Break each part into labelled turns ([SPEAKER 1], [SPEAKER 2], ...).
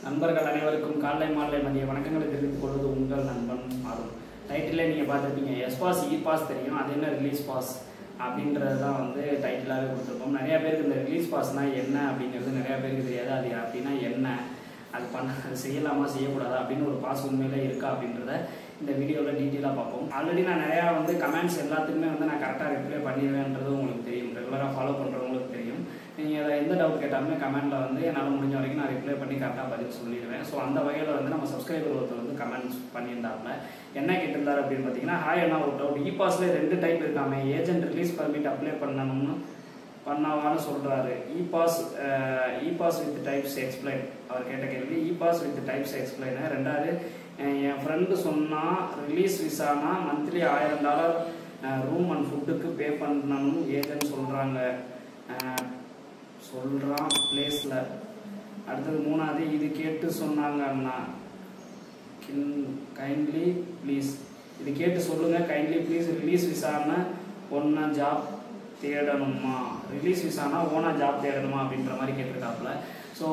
[SPEAKER 1] நண்பர்கள் அனைவருக்கும் காலை மாலை மதிய வணக்கங்களை தெரிவித்துக் கொள்வது உங்கள் நண்பன் அருண். டைட்டிலே நீங்கள் பார்த்துருப்பீங்க, எஸ் பாஸ் இ பாஸ் தெரியும், அது என்ன ரிலீஸ் பாஸ் அப்படின்றது தான் வந்து டைட்டிலாகவே கொடுத்துருப்போம். நிறையா பேருக்கு இந்த ரிலீஸ் பாஸ்னால் என்ன அப்படிங்கிறது நிறையா பேருக்கு தெரியாது. அது அப்படின்னா என்ன, அது செய்யலாமா செய்யக்கூடாதா அப்படின்னு ஒரு பாஸ் உண்மையிலே இருக்கா அப்படின்றத இந்த வீடியோவில் டீட்டெயிலாக பார்ப்போம். ஆல்ரெடி நான் நிறையா வந்து கமெண்ட்ஸ் எல்லாத்துக்குமே வந்து நான் கரெக்டாக ரிப்ளை பண்ணிடுவேன்றது உங்களுக்கு தெரியும். ரெகுலராக ஃபாலோ பண்ணுறவங்களுக்கு தெரியும். நீங்கள் அதை எந்த டவுட் கேட்டாலுமே கமெண்ட்டில் வந்து என்னால் முடிஞ்ச வரைக்கும் நான் ரிப்ளை பண்ணி கரெக்டாக பதில் சொல்லிடுவேன். ஸோ அந்த வகையில் வந்து நம்ம சப்ஸ்கிரைபர் ஒருத்தர் வந்து கமெண்ட்ஸ் பண்ணியிருந்தாப்புல என்ன கேட்டிருந்தார் அப்படின்னு பார்த்தீங்கன்னா, ஹாய் என்ன ஒரு டவுட், இ பாஸில் 2 டைப் இருக்காமே, ஏஜென்ட் ரிலீஸ் பர்மிட் அப்ளை பண்ணணும்னு பண்ணவான்னு சொல்கிறாரு. E pass with types explain. அவர் கேட்ட கேள்வி E pass with types explain. ரெண்டாவது, என் ஃப்ரெண்டு சொன்னால் ரிலீஸ் விசானா மந்த்லி $1000 ரூம் அண்ட் ஃபுட்டுக்கு பே பண்ணணும் ஏஜென்ட் சொல்கிறான் பிளேஸில். அடுத்தது 3வது, இது கேட்டு சொன்னாங்க அண்ணா, கைண்ட்லி ப்ளீஸ் இது கேட்டு சொல்லுங்கள் கைண்ட்லி ப்ளீஸ். ரிலீஸ் விசானா ஒன்றா ஜாப் தேடணுமா, ரிலீஸ் விசானா ஓனா ஜாப் தேடணுமா அப்படின்ற மாதிரி கேட்டிருக்காப்புல. ஸோ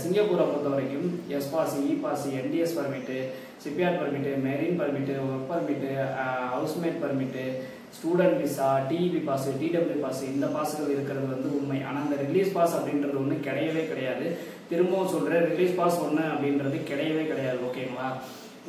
[SPEAKER 1] சிங்கப்பூரை பொறுத்த வரைக்கும் S pass, E pass, NTS permit, shipyard permit, marine permit, work permit, housemate permit, student visa, TEP pass, TW pass, இந்த பாஸ்கள் இருக்கிறது வந்து உண்மை. ஆனால் அந்த ரிலீஸ் பாஸ் அப்படின்றது ஒன்று கிடையவே கிடையாது. திரும்பவும் சொல்கிறேன், ரிலீஸ் பாஸ் ஒன்று அப்படின்றது கிடையவே கிடையாது. ஓகேங்களா?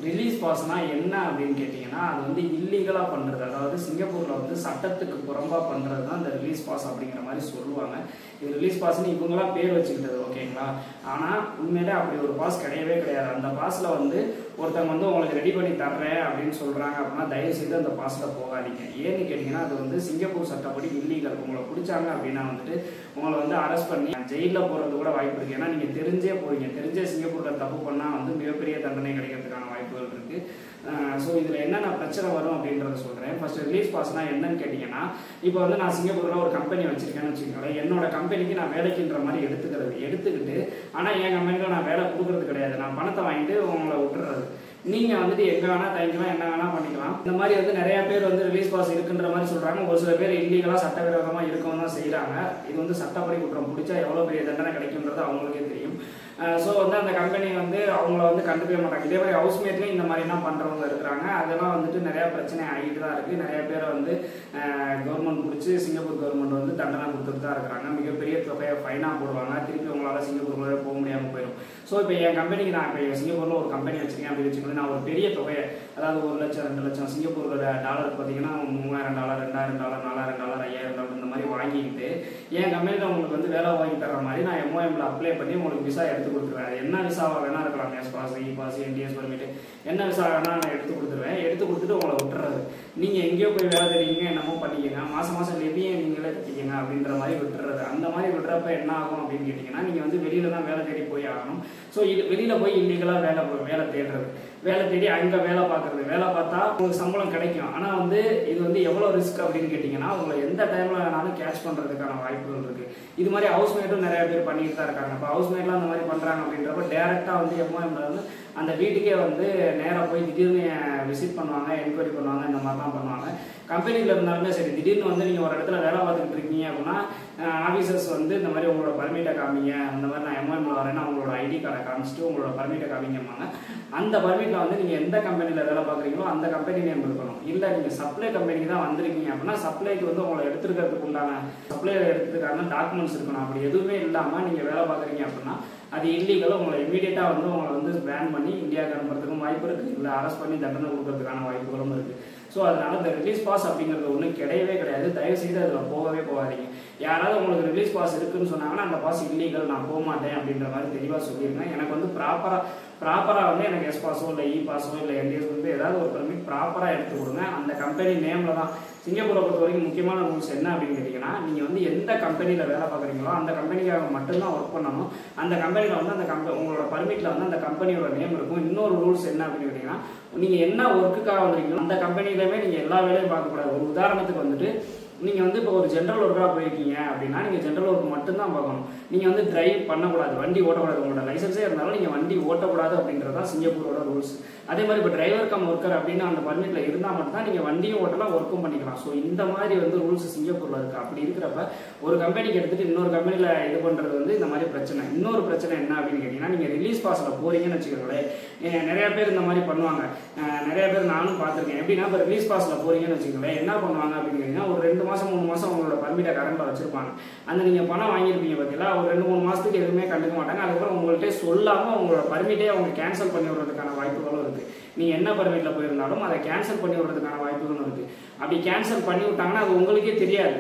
[SPEAKER 1] ரிலீஸ் பாஸ்னா என்ன அப்படின்னு கேட்டிங்கன்னா, அது வந்து இல்லீகலாக பண்ணுறது, அதாவது சிங்கப்பூரில் வந்து சட்டத்துக்கு புறம்பாக பண்ணுறது தான் இந்த ரிலீஸ் பாஸ் அப்படிங்கிற மாதிரி சொல்லுவாங்க. இது ரிலீஸ் பாஸ்ன்னு இவங்களாம் பேர் வச்சுக்கிட்டது. ஓகேங்களா? ஆனால் உண்மையிலே அப்படி ஒரு பாஸ் கிடையவே கிடையாது. அந்த பாஸில் வந்து ஒருத்தவங்க வந்து உங்களுக்கு ரெடி பண்ணி தர்றேன் அப்படின்னு சொல்கிறாங்க அப்படின்னா தயவு செய்து அந்த பாஸில் போகாதீங்க. ஏன்னு கேட்டிங்கன்னா, அது வந்து சிங்கப்பூர் சட்டப்படி இல்லீகல். உங்களை பிடிச்சாங்க அப்படின்னா வந்துட்டு உங்களை வந்து அரெஸ்ட் பண்ணி ஜெயிலில் போகிறது கூட வாய்ப்பு இருக்குது. ஏன்னா நீங்கள் தெரிஞ்சே போறீங்க, தெரிஞ்சே சிங்கப்பூரில் தப்பு பண்ணால் வந்து மிகப்பெரிய தண்டனை கிடைக்கிறதுக்கான வாய்ப்புகள் இருக்குது. ஸோ இதில் என்னென்ன பிரச்சனை வரும் அப்படின்றத சொல்கிறேன். ஃபர்ஸ்ட் ரிலீஸ் பாஸ்னால் என்னன்னு கேட்டிங்கன்னா, இப்போ வந்து நான் சிங்கப்பூரில் ஒரு கம்பெனி வச்சுருக்கேன்னு வச்சுக்கோங்களேன். என்னோட கம்பெனிக்கு நான் வேலைக்குன்ற மாதிரி எடுத்துக்கிட்டு ஆனால் என் கம்பெனியில் நான் வேலை கொடுக்குறது கிடையாது. நான் பணத்தை வாங்கிட்டு உங்களை விட்டுறது. நீங்கள் வந்துட்டு எங்கே வேணால் தங்கிக்கலாம், என்ன வேணால் பண்ணிக்கலாம். இந்த மாதிரி வந்து நிறையா பேர் வந்து ரிலீஸ் பாஸ் இருக்குன்ற மாதிரி சொல்கிறாங்க. ஒரு சில பேர் இல்லீகலாக சட்டவிரோதமாக இருக்கவும் தான் செய்கிறாங்க. இது வந்து சட்டப்படி குற்றம், பிடிச்சா எவ்வளோ பெரிய தண்டனை கிடைக்குன்றது அவங்களுக்கே தெரியும். ஸோ வந்து அந்த கம்பெனி வந்து அவங்கள வந்து கண்டுக்கவே மாட்டாங்க. இதே மாதிரி ஹவுஸ்மேட்லேயும் இந்த மாதிரிலாம் பண்ணுறவங்க இருக்கிறாங்க. அதெல்லாம் வந்துட்டு நிறையா பிரச்சனை ஆகிட்டு தான் இருக்குது. நிறைய பேரை வந்து கவர்மெண்ட் பிடிச்சி சிங்கப்பூர் கவர்மெண்ட் வந்து தண்டனை கொடுத்துட்டு தான் இருக்கிறாங்க. மிகப்பெரிய தொகையை ஃபைனாக போடுவாங்க. திருப்பி உங்களால் சிங்கப்பூர்ல போக முடியாமல் போயிடும். ஸோ இப்போ என் கம்பெனிக்கு நான் இப்போ சிங்கப்பூரில் ஒரு கம்பெனி வச்சுருக்கேன் அப்படின்னு வச்சுக்கோங்க. நான் ஒரு பெரிய தொகையை, அதாவது 1 லட்சம் 2 லட்சம் சிங்கப்பூரோட டாலர் பார்த்தீங்கன்னா $3000, $2000, $4000, $5000 இந்த மாதிரி வாங்கிக்கிட்டு என் கம்பெனியில் உங்களுக்கு வந்து வேலை வாங்கி தர்ற மாதிரி நான் MOMல அப்ளை பண்ணி உங்களுக்கு விசா எடுத்து கொடுத்துருவேன். அது என்ன விசாவாக வேணா இருக்கலாம், S pass, E pass, NTS permit, என்ன விசா வேணா நான் எடுத்து கொடுத்துருவேன். எடுத்து கொடுத்துட்டு உங்களை விட்டுறது. நீங்கள் எங்கேயோ போய் வேலை தெரியுங்க, என்னமோ பண்ணிக்கங்க, மாதம் லெவியை நீங்களே கட்டிக்கங்க அப்படின்ற மாதிரி விட்டுறது. அந்த மாதிரி விட்டுறப்ப என்ன ஆகும் அப்படின்னு கேட்டிங்கன்னா, நீங்கள் வந்து வெளியில் தான் வேலை தேடி போய் ஆகணும். ஸோ இது வெளியில் போய் இல்லீகலாக வேலை தேடுறது, வேலை தேடி அங்கே வேலை பார்க்குறது. வேலை பார்த்தா உங்களுக்கு சம்பளம் கிடைக்கும். ஆனால் வந்து இது வந்து எவ்வளோ ரிஸ்க் அப்படின்னு கேட்டிங்கன்னா, உங்களை எந்த டைமில் வேணாலும் கேட்ச் பண்ணுறதுக்கான வாய்ப்புகள் இருக்குது. இது மாதிரி ஹவுஸ்மேட்டும் நிறைய பேர் பண்ணிட்டு தான் இருக்காங்க. இப்போ ஹவுஸ்மேட்லாம் அந்த மாதிரி பண்ணுறாங்க அப்படின்றப்ப டேரெக்டாக வந்து MOMல வந்து அந்த வீட்டுக்கே வந்து நேராக போய் திடீர்னு விசிட் பண்ணுவாங்க, என்கொயரி பண்ணுவாங்க, இந்த மாதிரிலாம் பண்ணுவாங்க. கம்பெனியில் இருந்தாலுமே சரி, திடீர்னு வந்து நீங்கள் ஒரு இடத்துல வேலை பார்த்துக்கிட்டு இருக்கீங்க அப்படின்னா ஆஃபீஸர்ஸ் வந்து இந்த மாதிரி உங்களோட பர்மிட்டை காமிங்க, அந்த மாதிரி நான் MOMல வரேன்னா உங்களோட ஐடி கார்டை காமிச்சிட்டு உங்களோட பர்மிட்டை காமிங்கம்மாங்க. அந்த பர்மிட்டில் வந்து நீங்கள் எந்த கம்பெனியில் வேலை பார்க்குறீங்களோ அந்த கம்பெனி நேம் இருக்கணும். இல்லை நீங்கள் சப்ளை கம்பெனிக்கு தான் வந்திருக்கீங்க அப்படின்னா சப்ளைக்கு வந்து உங்களை எடுத்துக்கிறதுக்கு உண்டான சப்ளை எடுத்துக்கான டாக்குமெண்ட்ஸ் இருக்கணும். அப்படி எதுவுமே இல்லாமல் நீங்கள் வேலை பார்க்குறீங்க அப்படின்னா அது இல்லீகலாக உங்களை இமீடியட்டாக வந்து உங்களை வந்து பேன் பண்ணி இந்தியாவுக்கு அனுப்புறதுக்கும் வாய்ப்பு இருக்குது. இல்லை அரெஸ்ட் பண்ணி தண்டனை கொடுக்கறதுக்கான வாய்ப்புகளும் இருக்குது. ஸோ அதனால் இந்த ரிலீஸ் பாஸ் அப்படிங்கிறது ஒன்றும் கிடையவே கிடையாது. தயவுசெய்து அதில் போகவே போகாதீங்க. யாராவது உங்களுக்கு ரிலீஸ் பாஸ் இருக்குன்னு சொன்னாங்கன்னா அந்த பாஸ் இல்லீகல், நான் போக மாட்டேன் அப்படின்ற மாதிரி தெளிவாக சொல்லியிருக்கேன். எனக்கு வந்து ப்ராப்பராக வந்து எனக்கு எஸ் பாஸோ இல்லை இ பாஸோ இல்லை என்டிஎஸ் வந்து ஏதாவது ஒரு பர்மிட் ப்ராப்பராக எடுத்து கொடுங்க. அந்த கம்பெனி நேமில் தான். சிங்கப்பூரை பொறுத்த வரைக்கும் முக்கியமான ரூல்ஸ் என்ன அப்படின்னு கேட்டிங்கன்னா, நீங்கள் வந்து எந்த கம்பெனியில் வேலை பார்க்குறீங்களோ அந்த கம்பெனிக்காக மட்டும்தான் ஒர்க் பண்ணணும். அந்த கம்பெனியில் வந்து உங்களோட பர்மிட்டில் வந்து அந்த கம்பெனியோட நேம் இருக்கும். இன்னொரு ரூல்ஸ் என்ன அப்படின்னு கேட்டிங்கன்னா, நீங்கள் என்ன ஒர்க்குக்காக வந்திருக்கீங்களோ அந்த கம்பெனியிலுமே நீங்கள் எல்லா வேலையும் பார்க்கக்கூடாது. ஒரு உதாரணத்துக்கு வந்துட்டு நீங்கள் வந்து இப்போ ஒரு ஜென்ரல் ஒர்க்காக போயிருக்கீங்க அப்படின்னா நீங்கள் ஜென்ரல் ஒர்க் மட்டும்தான் பார்க்கணும். நீங்கள் வந்து டிரைவ் பண்ணக்கூடாது, வண்டி ஓட்டக்கூடாது. உங்களோட லைசன்ஸே இருந்தாலும் நீங்கள் வண்டி ஓட்டக்கூடாது அப்படின்றது தான் சிங்கப்பூரோட ரூல்ஸ். அதே மாதிரி இப்போ டிரைவர் கம் ஒர்க்கர் அப்படின்னு அந்த பர்மிட்டில் இருந்தால் மட்டும்தான் நீங்கள் வண்டியும் ஓட்டலாம், ஒர்க்கும் பண்ணிக்கலாம். ஸோ இந்த மாதிரி வந்து ரூல்ஸ் சிங்கப்பூரில் இருக்குது. அப்படி இருக்கிறப்ப ஒரு கம்பெனிக்கு எடுத்துகிட்டு இன்னொரு கம்பெனியில் இது பண்ணுறது வந்து இந்த மாதிரி பிரச்சனை. இன்னொரு பிரச்சனை என்ன அப்படின்னு கேட்டிங்கன்னா, நீங்கள் ரிலீஸ் பாஸில் போகிறீங்கன்னு வச்சுக்கோங்களேன், நிறைய பேர் இந்த மாதிரி பண்ணுவாங்க. நிறைய பேர் நானும் பார்த்துருக்கேன். எப்படின்னா இப்போ ரிலீஸ் பாஸில் போகிறீங்கன்னு வச்சுக்கோங்களேன், என்ன பண்ணுவாங்க அப்படின்னு கேட்டிங்கன்னா, ஒரு 2 மாதம் 3 மாதம் உங்களோட பர்மிட்டை கரண்டில் வச்சுருப்பாங்க. அந்த நீங்கள் பணம் வாங்கியிருப்பீங்க பார்த்தீங்களா, ஒரு 2-3 மாதத்துக்கு எதுவுமே கண்டுக்க மாட்டாங்க. அதுக்கப்புறம் உங்கள்கிட்ட சொல்லாமல் உங்களோட பர்மிட்டே அவங்க கேன்சல் பண்ணி விடுறதுக்கான வாய்ப்புகளும் இருக்குது. நீங்கள் என்ன பர்மிட்டில் போயிருந்தாலும் அதை கேன்சல் பண்ணி விடுறதுக்கான வாய்ப்புகளும் இருக்குது. அப்படி கேன்சல் பண்ணி விட்டாங்கன்னா அது உங்களுக்கே தெரியாது.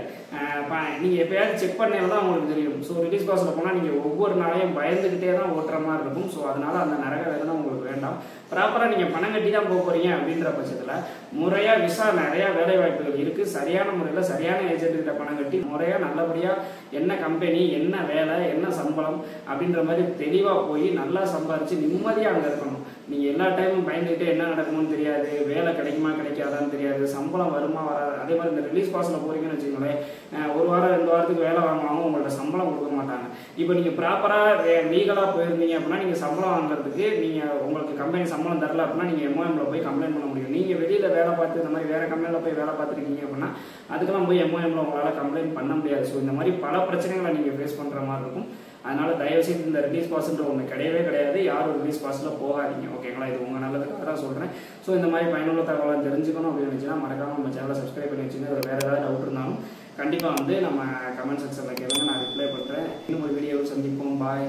[SPEAKER 1] நீங்கள் எப்போயாவது செக் பண்ணால் தான் உங்களுக்கு தெரியும். ஸோ ரிலீஸ் பாஸில் போனால் நீங்கள் ஒவ்வொரு நாளையும் பயந்துக்கிட்டே தான் ஓட்டுற மாதிரி இருக்கும். ஸோ அதனால் அந்த நரக வேதனை உங்களுக்கு வேண்டாம். ப்ராப்பராக நீங்கள் பணம் கட்டி தான் போக போகிறீங்க அப்படின்ற பட்சத்தில் முறையாக விசா நிறையா வேலை வாய்ப்புகள் இருக்குது. சரியான முறையில் சரியான ஏஜென்ட்கிட்ட பணம் கட்டி முறையாக நல்லபடியாக என்ன கம்பெனி, என்ன வேலை, என்ன சம்பளம் அப்படின்ற மாதிரி தெளிவாக போய் நல்லா சம்பாதிச்சு நிம்மதியாக அங்கே இருக்கணும். நீங்கள் எல்லா டைமும் பயந்துக்கிட்டே என்ன நடக்குமோன்னு தெரியாது, வேலை கிடைக்குமா கிடைக்காதான்னு தெரியாது, சம்பளம் வருமா வராது. அதே மாதிரி இந்த ரிலீஸ் பாஸில் போகிறீங்கன்னு வச்சுக்கோங்களேன், 1 வாரம் 2 வாரத்துக்கு வேலை வாங்குவாங்க, உங்கள்ட்ட சம்பளம் கொடுக்க மாட்டாங்க. இப்போ நீங்கள் ப்ராப்பராக லீகலாக போயிருந்தீங்க அப்படின்னா நீங்கள் சம்பளம் வாங்குறதுக்கு நீங்கள் உங்களுக்கு கம்பெனி சம்பளம் தரல அப்படின்னா நீங்கள் MOMல போய் கம்ப்ளைண்ட் பண்ண முடியும். நீங்கள் வெளியில் வேலை பார்த்து இந்த மாதிரி வேறு கம்பெனியில் போய் வேலை பார்த்துருக்கீங்க அப்படின்னா அதுக்கெல்லாம் போய் MOMல உங்களால் கம்ப்ளைண்ட் பண்ண முடியாது. ஸோ இந்த மாதிரி பல பிரச்சனைகளை நீங்கள் ஃபேஸ் பண்ணுற மாதிரி இருக்கும். அதனால் தயவுசெய்து இந்த ரிலீஸ் பாஸ்ன்ற ஒன்று கிடையவே கிடையாது. யாரும் ரிலீஸ் பாஸில் போகாதீங்க, ஓகேங்களா? இது உங்கள் நல்லதுக்காக தான் சொல்கிறேன். ஸோ இந்த மாதிரி பயனுள்ள தகவலை தெரிஞ்சுக்கணும் அப்படின்னு நினச்சின்னா மறக்காமல் நம்ம சேனலை சப்ஸ்கிரைப் பண்ணி வச்சுங்க. அதில் வேறு ஏதாவது டவுட் இருந்தாலும் கண்டிப்பாக வந்து நம்ம கமெண்ட் செக்ஷனில் கேளுங்க, நான் ரிப்ளை பண்ணுறேன். இன்னும் ஒரு வீடியோவில் சந்திப்போம். பாய்.